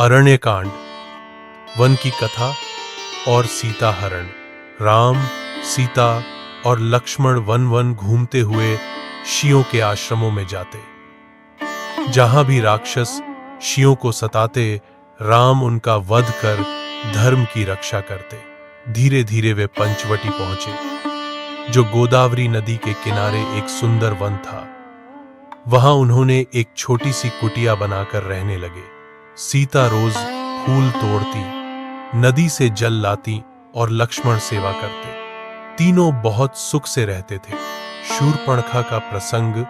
Aranyakanda, one की कथा और सीता हरण। राम, सीता और लक्ष्मण वन वन घूमते हुए शियों के आश्रमों में जाते। जहां भी राक्षस शियों को सताते, राम उनका वध कर धर्म की रक्षा करते। धीरे धीरे वे पंचवटी पहुंचे, जो गोदावरी नदी के किनारे एक सुंदर वन था। वहां उन्होंने एक छोटी सी कुटिया बनाकर रहने लगे। सीता रोज फूल तोड़ती, नदी से जल लाती और लक्ष्मण सेवा करते। तीनों बहुत सुख से रहते थे। शूर्पणखा का प्रसंग।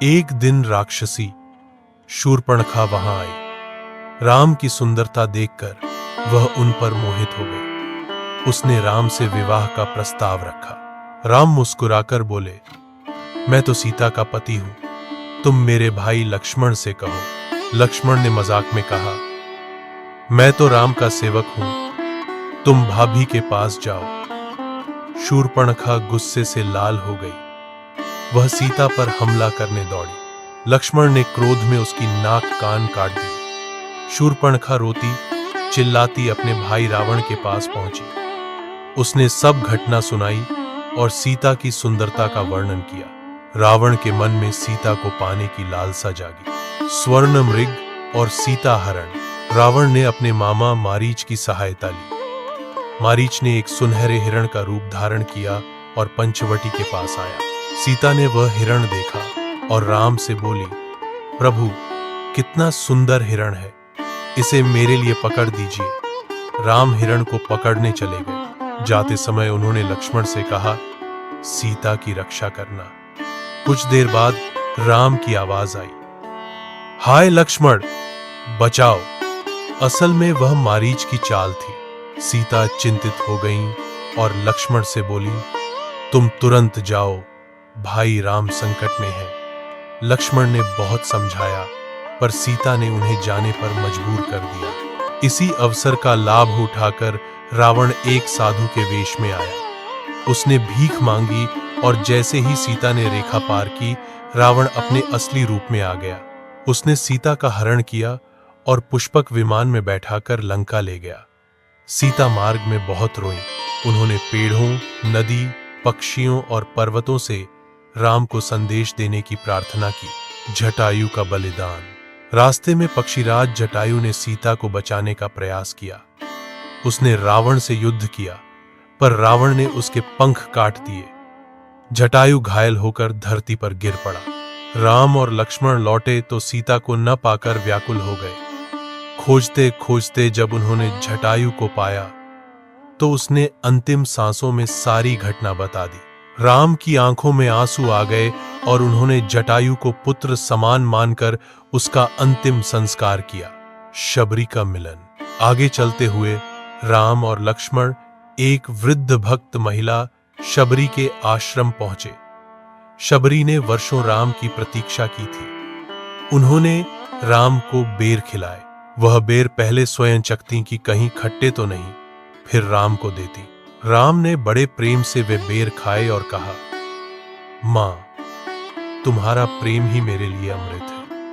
एक दिन राक्षसी शूर्पणखा वहां आई। राम की सुंदरता देखकर वह उन पर मोहित हो गई। उसने राम से विवाह का प्रस्ताव रखा। राम मुस्कुराकर बोले, मैं तो सीता का पति हूं, तुम मेरे भाई लक्ष्मण से कहो। लक्ष्मण ने मजाक में कहा, मैं तो राम का सेवक हूं, तुम भाभी के पास जाओ। शूर्पणखा गुस्से से लाल हो गई। वह सीता पर हमला करने दौड़ी। लक्ष्मण ने क्रोध में उसकी नाक कान काट दी। शूर्पणखा रोती चिल्लाती अपने भाई रावण के पास पहुंची। उसने सब घटना सुनाई और सीता की सुंदरता का वर्णन किया। रावण के मन में सीता को पाने की लालसा जागी। स्वर्ण मृग और सीता हरण। रावण ने अपने मामा मारीच की सहायता ली। मारीच ने एक सुनहरे हिरण का रूप धारण किया और पंचवटी के पास आया। सीता ने वह हिरण देखा और राम से बोली, प्रभु, कितना सुंदर हिरण है, इसे मेरे लिए पकड़ दीजिए। राम हिरण को पकड़ने चले गए। जाते समय उन्होंने लक्ष्मण से कहा, सीता की रक्षा करना। कुछ देर बाद राम की आवाज आई, हाय लक्ष्मण, बचाओ। असल में वह मारीच की चाल थी। सीता चिंतित हो गईं और लक्ष्मण से बोली, तुम तुरंत जाओ, भाई राम संकट में है। लक्ष्मण ने बहुत समझाया, पर सीता ने उन्हें जाने पर मजबूर कर दिया। इसी अवसर का लाभ उठाकर रावण एक साधु के वेश में आया। उसने भीख मांगी और जैसे ही सीता ने रेखा पार की, रावण अपने असली रूप में आ गया। उसने सीता का हरण किया और पुष्पक विमान में बैठाकर लंका ले गया। सीता मार्ग में बहुत रोई। उन्होंने पेड़ों, नदी, पक्षियों और पर्वतों से राम को संदेश देने की प्रार्थना की। जटायु का बलिदान। रास्ते में पक्षीराज जटायु ने सीता को बचाने का प्रयास किया। उसने रावण से युद्ध किया, पर रावण ने उसके पंख काट दिए। जटायु घायल होकर धरती पर गिर पड़ा। राम और लक्ष्मण लौटे तो सीता को न पाकर व्याकुल हो गए। खोजते खोजते जब उन्होंने जटायु को पाया, तो उसने अंतिम सांसों में सारी घटना बता दी। राम की आंखों में आंसू आ गए और उन्होंने जटायु को पुत्र समान मानकर उसका अंतिम संस्कार किया। शबरी का मिलन। आगे चलते हुए राम और लक्ष्मण एक वृद्ध भक्त महिला शबरी के आश्रम पहुंचे। शबरी ने वर्षों राम की प्रतीक्षा की थी। उन्होंने राम को बेर खिलाए। वह बेर पहले स्वयं चखती कि कहीं खट्टे तो नहीं, फिर राम को देती। राम ने बड़े प्रेम से वे बेर खाए और कहा, मां, तुम्हारा प्रेम ही मेरे लिए अमृत है।